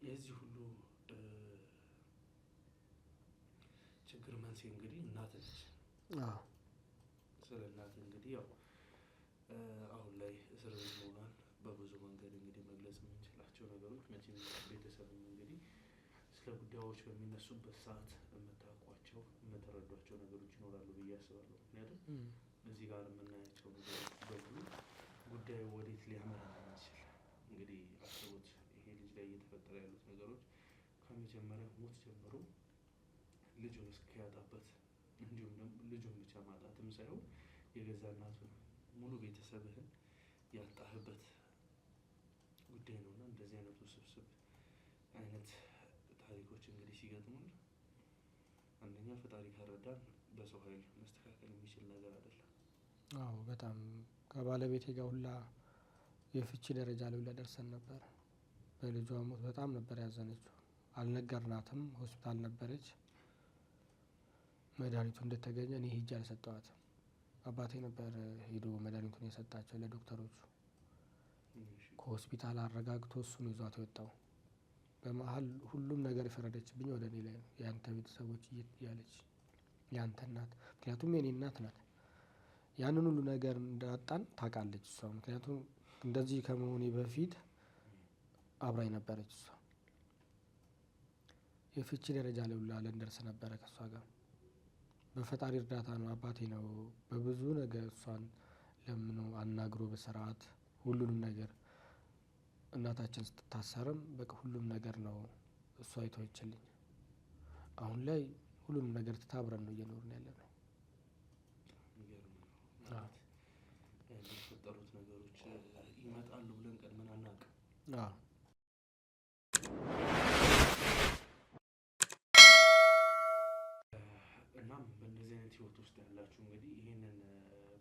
የዚህ ሁሉ ችግር መንስኤ እንግዲህ እናት ነች። ስለ እናት እንግዲህ ያው አሁን ላይ እስር ቤት መሆኗን በብዙ መንገድ እንግዲህ መግለጽ የምንችላቸው ነገሮች መቼም ቤተሰብም እንግዲህ ስለ ጉዳዮች በሚነሱበት ሰዓት የምታውቋቸው የምትረዷቸው ነገሮች ይኖራሉ ብዬ አስባለሁ። ምክንያቱም እዚህ ጋር የምናያቸው ነገሮች በሙሉ ጉዳዩ ወዴት ሊያመራ እንደሚችል እንግዲህ አስቡት። ይሄ ልጅ ላይ እየተፈጠረ ያሉት ነገሮች ከመጀመሪያ ሞት ጀምሮ ልጁን እስኪያጣበት እንዲሁም ደግሞ ልጁን ብቻ ማጣትም ሳይሆን የገዛ እናቱን ሙሉ ቤተሰብህን ያጣህበት ጉዳይ ነው እና እንደዚህ አይነቱ ውስብስብ አይነት ታሪኮች እንግዲህ ሲገጥሙን አንደኛ ፈጣሪ ካረዳን በሰው ኃይል መስተካከል የሚችል ነገር አይደለም። አዎ በጣም ከባለቤቴ ጋር ሁላ የፍቺ ደረጃ ላይ ሁላ ደርሰን ነበር። በልጇ ሞት በጣም ነበር ያዘነችው። አልነገርናትም። ሆስፒታል ነበረች። መድኃኒቱ እንደተገኘ እኔ ሄጄ አልሰጠኋትም። አባቴ ነበር ሄዶ መድኃኒቱን የሰጣቸው ለዶክተሮቹ። ከሆስፒታል አረጋግቶ እሱን ይዟት የወጣው። በመሀል ሁሉም ነገር የፈረደችብኝ ወደ እኔ ላይ ነው። የአንተ ቤተሰቦች እያለች የአንተ እናት፣ ምክንያቱም የኔ እናት ናት። ያንን ሁሉ ነገር እንዳጣን ታውቃለች እሷ። ምክንያቱም እንደዚህ ከመሆኔ በፊት አብራኝ ነበረች እሷ። የፍቺ ደረጃ ላይ ሁላ ልንደርስ ነበረ ከእሷ ጋር። በፈጣሪ እርዳታ ነው። አባቴ ነው በብዙ ነገር እሷን ለምኖ አናግሮ በስርዓት ሁሉንም ነገር። እናታችን ስትታሰርም በቃ ሁሉም ነገር ነው እሷ የተወችልኝ። አሁን ላይ ሁሉንም ነገር ትታ አብረን ነው እየኖርን ያለነው። የተፈጠሩት ነገሮች ይመጣሉ ብለን ቀድመን አናውቅም። እናም በእንደዚህ አይነት ህይወት ውስጥ ያላችሁ እንግዲህ ይህንን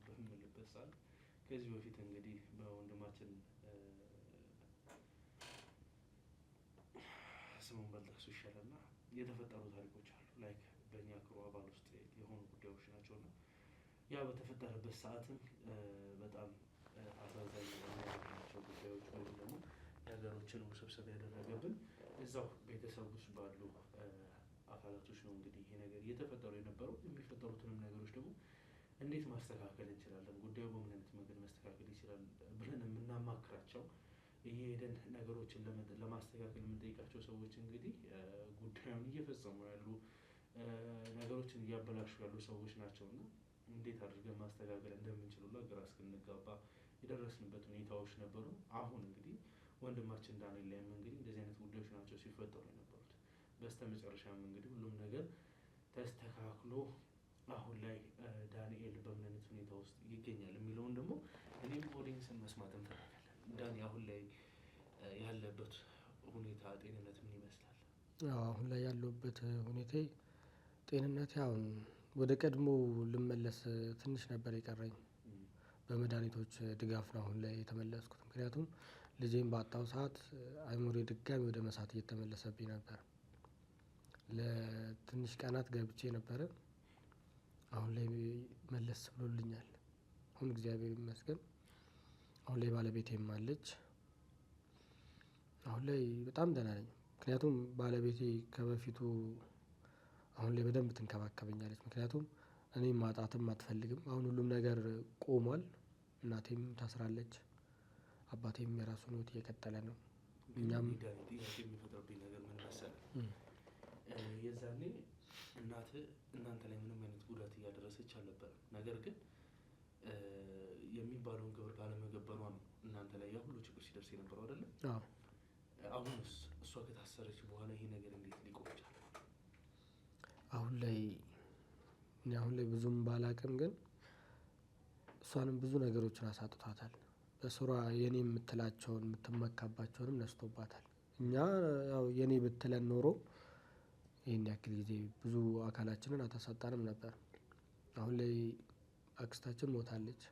በምንልበት ሰዓት ከዚህ በፊት እንግዲህ በወንድማችን ስሙን ባልጠቅሱ ይሻላልና የተፈጠሩ ታሪኮች አሉ። ላይክ በእኛ ክሩ አባል ውስጥ የሆኑ ጉዳዮች ናቸው እና ያ በተፈጠረበት ሰዓትም በጣም አሳዛኝ ናቸው ጉዳዮች ወይም ደግሞ ነገሮችን ውስብስብ ያደረገብን እዛው ቤተሰብ ውስጥ ባሉ አካላቶች ነው። እንግዲህ ይሄ ነገር እየተፈጠሩ የነበረው የሚፈጠሩትንም ነገሮች ደግሞ እንዴት ማስተካከል እንችላለን፣ ጉዳዩ በምን አይነት መንገድ መስተካከል ይችላል ብለን የምናማክራቸው እየሄደን ነገሮችን ለማስተካከል የምንጠይቃቸው ሰዎች እንግዲህ ጉዳዩን እየፈጸሙ ያሉ ነገሮችን እያበላሹ ያሉ ሰዎች ናቸው እና እንዴት አድርገን ማስተካከል እንደምንችል ሁላ ግራ እስክንጋባ የደረስንበት ሁኔታዎች ነበሩ። አሁን እንግዲህ ወንድማችን ዳንኤል ላይም እንግዲህ እንደዚህ አይነት ጉዳዮች ናቸው ሲፈጠሩ የነበሩት። በስተመጨረሻም እንግዲህ ሁሉም ነገር ተስተካክሎ አሁን ላይ ዳንኤል በምን አይነት ሁኔታ ውስጥ ይገኛል የሚለውን ደግሞ እኔም ኦዲየንስን መስማት እንፈልጋለን። ዳኒ አሁን ላይ ያለበት ሁኔታ ጤንነት ምን ይመስላል? አሁን ላይ ያለበት ሁኔታ ጤንነት አሁን ወደ ቀድሞ ልመለስ ትንሽ ነበር የቀረኝ። በመድኃኒቶች ድጋፍ ነው አሁን ላይ የተመለስኩት። ምክንያቱም ልጄን ባጣው ሰዓት አይምሮዬ ድጋሚ ወደ መሳት እየተመለሰብኝ ነበር። ለትንሽ ቀናት ገብቼ ነበረ። አሁን ላይ መለስ ብሎልኛል። አሁን እግዚአብሔር ይመስገን። አሁን ላይ ባለቤቴም አለች። አሁን ላይ በጣም ደህና ነኝ። ምክንያቱም ባለቤቴ ከበፊቱ አሁን ላይ በደንብ ትንከባከበኛለች። ምክንያቱም እኔም ማጣትም አትፈልግም። አሁን ሁሉም ነገር ቆሟል። እናቴም ታስራለች፣ አባቴም የራሱን ህይወት እየቀጠለ ነው። እኛም ጥያቄ የሚፈጥርብኝ ነገር ምን መሰለህ? የዛኔ እናትህ እናንተ ላይ ምንም አይነት ጉዳት እያደረሰች አልነበረም። ነገር ግን የሚባለውን ግብር ባለመገበሯ ነው እናንተ ላይ ያ ሁሉ ችግር ሲደርስ የነበረው አይደለም? አሁንስ እሷ ከታሰረች በኋላ ይሄ ነገር እንዴት ሊቆም ቻለ? አሁን ላይ ብዙም ባላቅም ግን እሷንም ብዙ ነገሮችን አሳጥቷታል። በስሯ የኔ የምትላቸውን የምትመካባቸውንም ነስቶባታል። እኛ ያው የኔ ብትለን ኖሮ ይሄን ያክል ጊዜ ብዙ አካላችንን አታሳጣንም ነበር። አሁን ላይ አክስታችን ሞታለች፣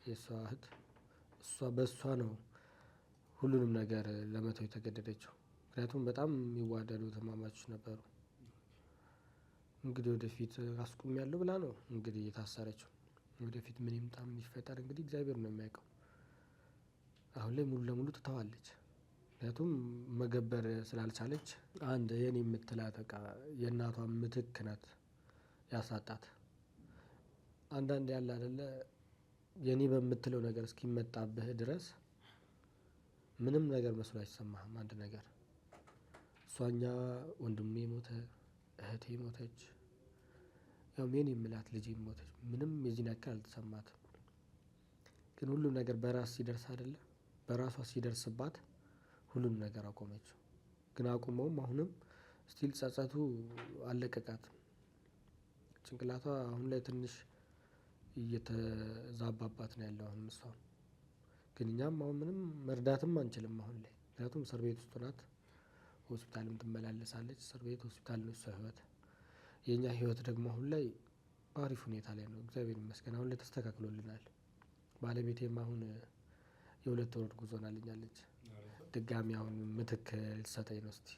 የእሷ እህት። በእሷ ነው ሁሉንም ነገር ለመተው የተገደደችው። ምክንያቱም በጣም የሚዋደዱ እህትማማቾች ነበሩ። እንግዲህ ወደፊት አስቆሚያለሁ ብላ ነው እንግዲህ የታሰረችው። ወደፊት ምን ይምጣ ምን ይፈጠር እንግዲህ እግዚአብሔር ነው የሚያውቀው። አሁን ላይ ሙሉ ለሙሉ ትተዋለች። ምክንያቱም መገበር ስላልቻለች አንድ የኔ የምትላት በቃ የእናቷ ምትክ ናት ያሳጣት። አንዳንድ ያለ አይደለ የኔ በምትለው ነገር እስኪመጣብህ ድረስ ምንም ነገር መስሎ አይሰማህም። አንድ ነገር እሷኛ ወንድሜ ሞተ፣ እህቴ ሞተች፣ ያው የኔ የምላት ልጄ ሞተች። ምንም የዚህን ያክል አልተሰማትም። ግን ሁሉም ነገር በራስ ሲደርስ አይደለ በራሷ ሲደርስባት ሁሉም ነገር አቆመችው። ግን አቁመውም አሁንም ስቲል ጸጸቱ አልለቀቃትም። ጭንቅላቷ አሁን ላይ ትንሽ እየተዛባባት ነው ያለው አሁን እሷ። ግን እኛም አሁን ምንም መርዳትም አንችልም አሁን ላይ። ምክንያቱም እስር ቤት ውስጥ ናት፣ ሆስፒታልም ትመላለሳለች። እስር ቤት ሆስፒታል ነው እሷ ህይወት። የእኛ ህይወት ደግሞ አሁን ላይ በአሪፍ ሁኔታ ላይ ነው እግዚአብሔር ይመስገን። አሁን ላይ ተስተካክሎልናል። ባለቤቴም አሁን የ2 ወር እርጉዝ ሆናልኛለች። ድጋሚ አሁን ምትክ ልትሰጠኝ ነው። እስቲ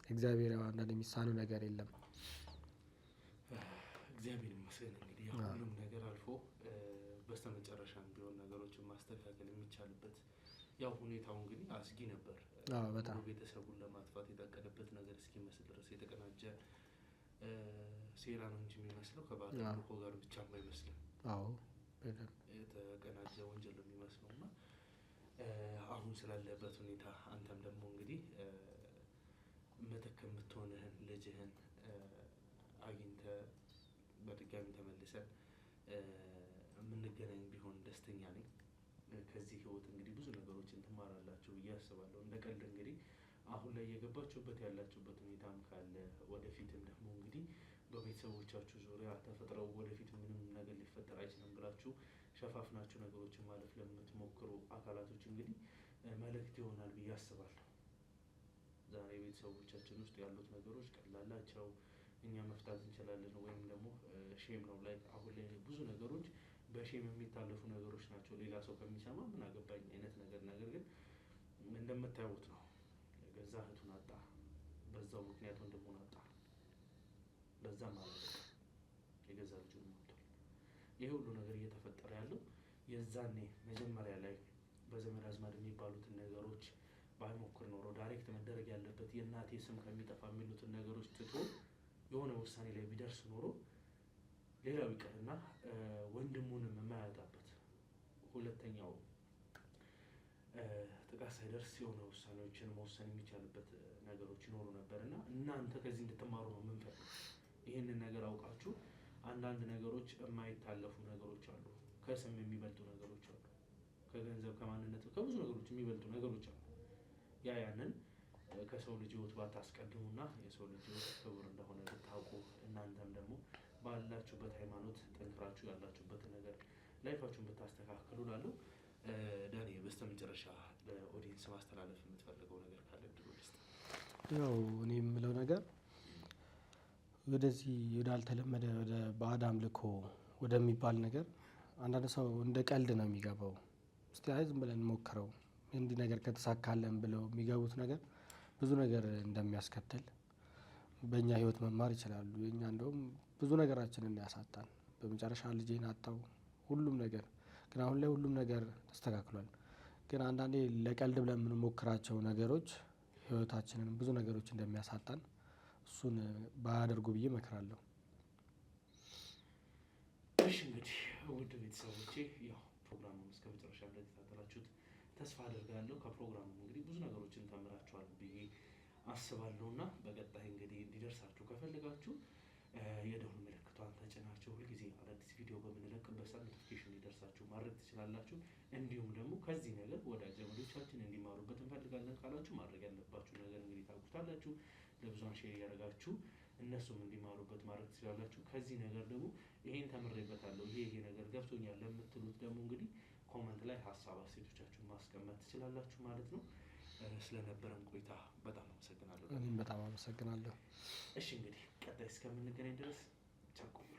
እግዚአብሔር ያው አንዳንድ የሚሳነው ነገር የለም። እግዚአብሔር ይመስገን። እንግዲህ ሁሉም ነገር አልፎ በስተመጨረሻም ቢሆን ነገሮችን ማስተካከል የሚቻልበት ያው ሁኔታው እንግዲህ አስጊ ነበር። በጣም ቤተሰቡን ለማጥፋት የታቀደበት ነገር እስኪመስል ድረስ የተቀናጀ ሴራ ነው እንጂ የሚመስለው ከባለ አምልኮ ጋር ብቻም አይመስልም። የተቀናጀ ወንጀል ነው የሚመስለው እና አሁን ስላለበት ሁኔታ አንተም ደግሞ እንግዲህ ምትክ የምትሆንህን ልጅህን አግኝተህ በድጋሚ ተመልሰን የምንገናኝ ቢሆን ደስተኛ ነኝ። ከዚህ ህይወት እንግዲህ ብዙ ነገሮችን ትማራላችሁ ብዬ አስባለሁ። እንደ ቀልድ እንግዲህ አሁን ላይ እየገባችሁበት ያላችሁበት ሁኔታም ካለ ወደፊትም ደግሞ እንግዲህ በቤተሰቦቻችሁ ዙሪያ ተፈጥረው ወደፊት ምንም ነገር ሊፈጠር አይችልም ብላችሁ ሸፋፍናችሁ ነገሮችን ማለፍ ለምትሞክሩ አካላቶች እንግዲህ መልእክት ይሆናል ብዬ አስባለሁ። ዛሬ ቤተሰቦቻችን ውስጥ ያሉት ነገሮች ቀላላቸው እኛ መፍታት እንችላለን ወይም ደግሞ ሼም ነው ላይ አሁን ላይ ብዙ ነገሮች በሼም የሚታለፉ ነገሮች ናቸው። ሌላ ሰው ከሚሰማ ምን አገባኝ አይነት ነገር ግን እንደምታዩት ነው። ገዛ እህቱን አጣ፣ በዛው ምክንያት ወንድሙን አጣ፣ በዛ ማለት ነው የገዛ ልጁን ሞቷል። ይሄ ሁሉ ነገር እየተፈጠረ ያለው የዛኔ መጀመሪያ ላይ በዘመድ አዝማድ የሚባሉትን ነገሮች ባይሞክር ኖሮ ዳይሬክት መደረግ ያለበት የእናቴ ስም ከሚጠፋ የሚሉትን ነገሮች ትቶ የሆነ ውሳኔ ላይ ቢደርስ ኖሮ ሌላው ይቀርና ወንድሙንም የማያጣበት ሁለተኛው ጥቃት ሳይደርስ የሆነ ውሳኔዎችን መወሰን የሚቻልበት ነገሮች ይኖሩ ነበር እና እናንተ ከዚህ እንድትማሩ ነው የምንፈልግ። ይህንን ነገር አውቃችሁ አንዳንድ ነገሮች የማይታለፉ ነገሮች አሉ፣ ከስም የሚበልጡ ነገሮች አሉ፣ ከገንዘብ ከማንነት ከብዙ ነገሮች የሚበልጡ ነገሮች አሉ። ያንን ከሰው ልጅ ሕይወት ባታስቀድሙና የሰው ልጅ ሕይወት ክቡር እንደሆነ ብታውቁ እናንተም ደግሞ ባላችሁበት ሃይማኖት ጠንክራችሁ ያላችሁበትን ነገር ላይፋችሁን ብታስተካክሉ ላለው ዳኒ በስተመጨረሻ ለኦዲየንስ ማስተላለፍ የምትፈልገው ነገር ካለ ድሮ ውስጥ? ያው እኔ የምለው ነገር ወደዚህ ወዳልተለመደ ወደ ባዕድ አምልኮ ወደሚባል ነገር አንዳንድ ሰው እንደ ቀልድ ነው የሚገባው። እስቲ አይ ዝም ብለን ሞክረው እንዲህ ነገር ከተሳካለን ብለው የሚገቡት ነገር ብዙ ነገር እንደሚያስከትል በእኛ ህይወት መማር ይችላሉ። የኛ እንደውም ብዙ ነገራችንን ያሳጣን። በመጨረሻ ልጄን አጣው ሁሉም ነገር ግን አሁን ላይ ሁሉም ነገር ተስተካክሏል። ግን አንዳንዴ ለቀልድ ብለን የምንሞክራቸው ነገሮች ህይወታችንን ብዙ ነገሮች እንደሚያሳጣን እሱን ባያደርጉ ብዬ እመክራለሁ። እሺ እንግዲህ ውድ ቤተሰቦቼ ያው ፕሮግራሙን እስከ መጨረሻ እንደተከታተላችሁት ተስፋ አደርጋለሁ። ከፕሮግራሙ እንግዲህ ብዙ ነገሮችን ተምራችኋል ብዬ አስባለሁ እና በቀጣይ እንግዲህ እንዲደርሳችሁ ከፈለጋችሁ የደወል ምልክቷን ተጭናችሁ ሁልጊዜ አዳዲስ ቪዲዮ በምንለቅበት ሰዓት ኖቲፊኬሽን እንዲደርሳችሁ ማድረግ ትችላላችሁ። እንዲሁም ደግሞ ከዚህ ነገር ወዳጅ ዘመዶቻችን እንዲማሩበት እንፈልጋለን ካላችሁ ማድረግ ያለባችሁ ነገር እንግዲህ ታውቁታላችሁ። ለብዙሃን ሼር እያደረጋችሁ እነሱም እንዲማሩበት ማድረግ ትችላላችሁ። ከዚህ ነገር ደግሞ ይሄን ተምሬበታለሁ ይሄ ነገር ገብቶኛል ለምትሉት ደግሞ እንግዲህ ኮመንት ላይ ሀሳብ አስተያየቶቻችሁን ማስቀመጥ ትችላላችሁ ማለት ነው። ስለነበረን ቆይታ በጣም አመሰግናለሁ። እኔም በጣም አመሰግናለሁ። እሺ እንግዲህ ቀጣይ እስከምንገናኝ ድረስ ቸር ቆዩልኝ።